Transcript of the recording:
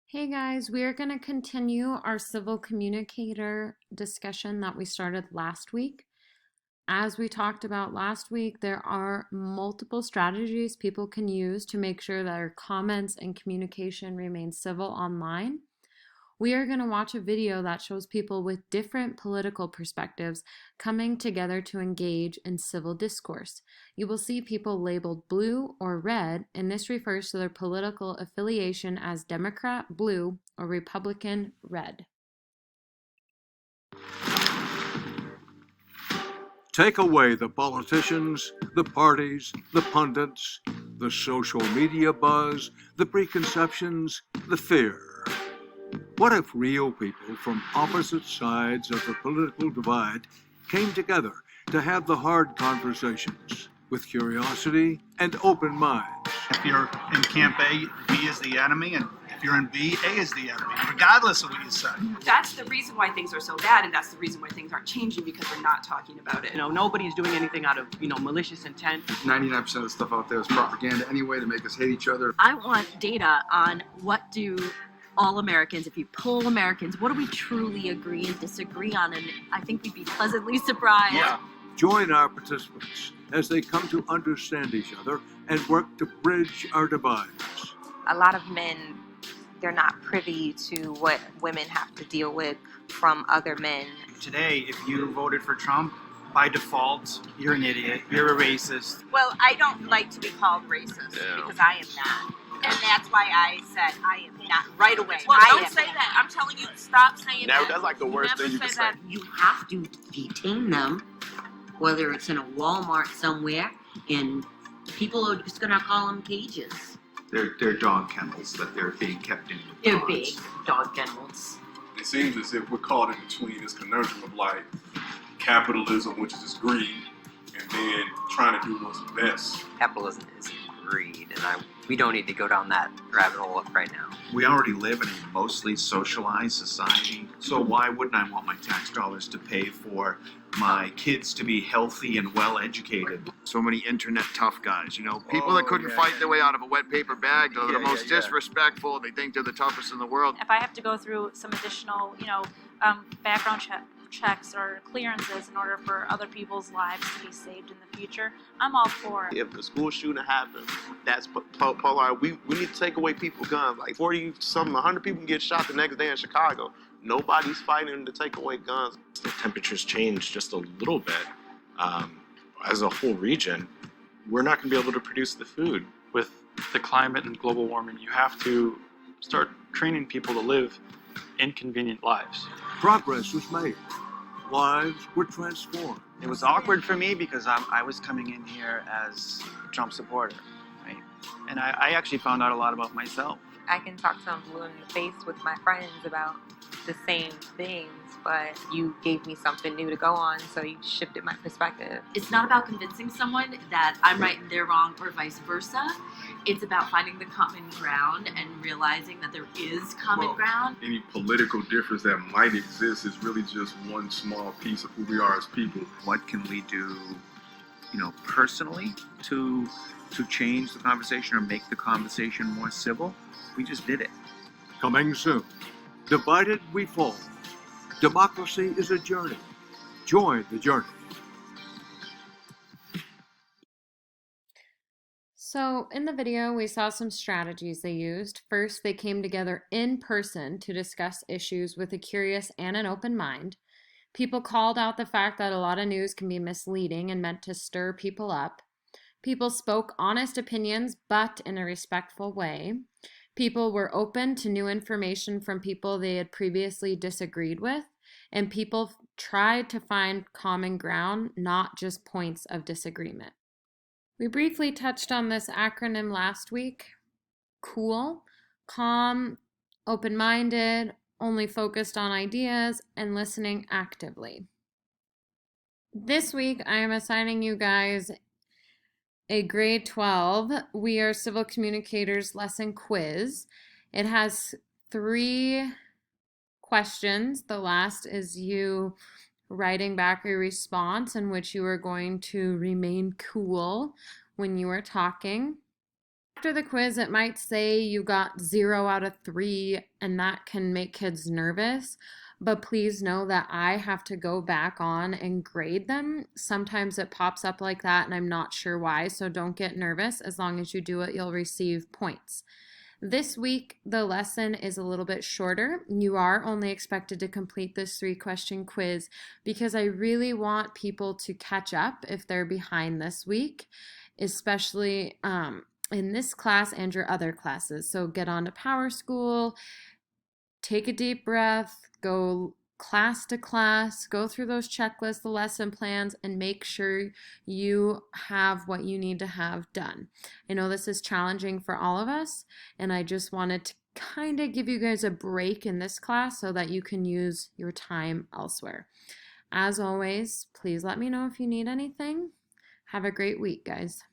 Hey guys, we are going to continue our civil communicator discussion that we started last week. As we talked about last week, there are multiple strategies people can use to make sure that our comments and communication remain civil online. We are going to watch a video that shows people with different political perspectives coming together to engage in civil discourse. You will see people labeled blue or red, and this refers to their political affiliation as Democrat blue or Republican red. Take away the politicians, the parties, the pundits, the social media buzz, the preconceptions, the fear. What if real people from opposite sides of the political divide came together to have the hard conversations with curiosity and open minds? If you're in Camp A, B is the enemy, and if you're in B, A is the enemy, regardless of what you say. That's the reason why things are so bad, and that's the reason why things aren't changing, because we're not talking about it. Nobody's doing anything out of, malicious intent. 99% of the stuff out there is propaganda anyway to make us hate each other. I want data on what do all Americans, if you poll Americans, what do we truly agree and disagree on? And I think we'd be pleasantly surprised. Yeah. Join our participants as they come to understand each other and work to bridge our divides. A lot of men, they're not privy to what women have to deal with from other men. Today, if you voted for Trump, by default, you're an idiot, you're a racist. Well, I don't like to be called racist because I am not. And that's why I said I am not right away. Well, I don't am say not. that. I'm telling you, stop saying Now, that. that's like the worst thing you can say. You have to detain them, whether it's in a Walmart somewhere, and people are just going to call them cages. They're dog kennels that they're being kept in. They're big dog kennels. It seems as if we're caught in between this conundrum of like capitalism, which is just greed, and then trying to do what's best. Capitalism is greed, and we don't need to go down that rabbit hole right now. We already live in a mostly socialized society, so why wouldn't I want my tax dollars to pay for my kids to be healthy and well educated? So many internet tough guys, people that couldn't fight their way out of a wet paper bag. They're the most disrespectful. They think they're the toughest in the world. If I have to go through some additional, background checks or clearances in order for other people's lives to be saved in the future, I'm all for it. If the school shooting happens, that's polar. We need to take away people's guns. Like 100 people get shot the next day in Chicago. Nobody's fighting to take away guns. The temperatures change just a little bit. As a whole region, we're not going to be able to produce the food. With the climate and global warming, you have to start training people to live inconvenient lives. Progress was made. Lives were transformed. It was awkward for me because I was coming in here as a Trump supporter, right? And I actually found out a lot about myself. I can talk to them blue in the face with my friends about the same things, but you gave me something new to go on, so you shifted my perspective. It's not about convincing someone that I'm right and they're wrong or vice versa. It's about finding the common ground and realizing that there is common ground. Any political difference that might exist is really just one small piece of who we are as people. What can we do, personally to change the conversation or make the conversation more civil? We just did it. Coming soon. Divided we fall. Democracy is a journey. Join the journey. So in the video, we saw some strategies they used. First, they came together in person to discuss issues with a curious and an open mind. People called out the fact that a lot of news can be misleading and meant to stir people up. People spoke honest opinions, but in a respectful way. People were open to new information from people they had previously disagreed with, and people tried to find common ground, not just points of disagreement. We briefly touched on this acronym last week. COOL, calm, open-minded, only focused on ideas, and listening actively. This week, I am assigning you guys a grade 12 We Are Civil Communicators lesson quiz. It has 3 questions. The last is you writing back a response in which you are going to remain cool when you are talking. After the quiz, it might say you got 0 out of 3, and that can make kids nervous. But please know that I have to go back on and grade them. Sometimes it pops up like that, and I'm not sure why, so don't get nervous. As long as you do it, you'll receive points. This week, the lesson is a little bit shorter. You are only expected to complete this 3-question quiz because I really want people to catch up if they're behind this week, especially in this class and your other classes. So get on to Power School, take a deep breath, go class to class, go through those checklists, the lesson plans, and make sure you have what you need to have done. I know this is challenging for all of us, and I just wanted to kind of give you guys a break in this class so that you can use your time elsewhere. As always, please let me know if you need anything. Have a great week, guys.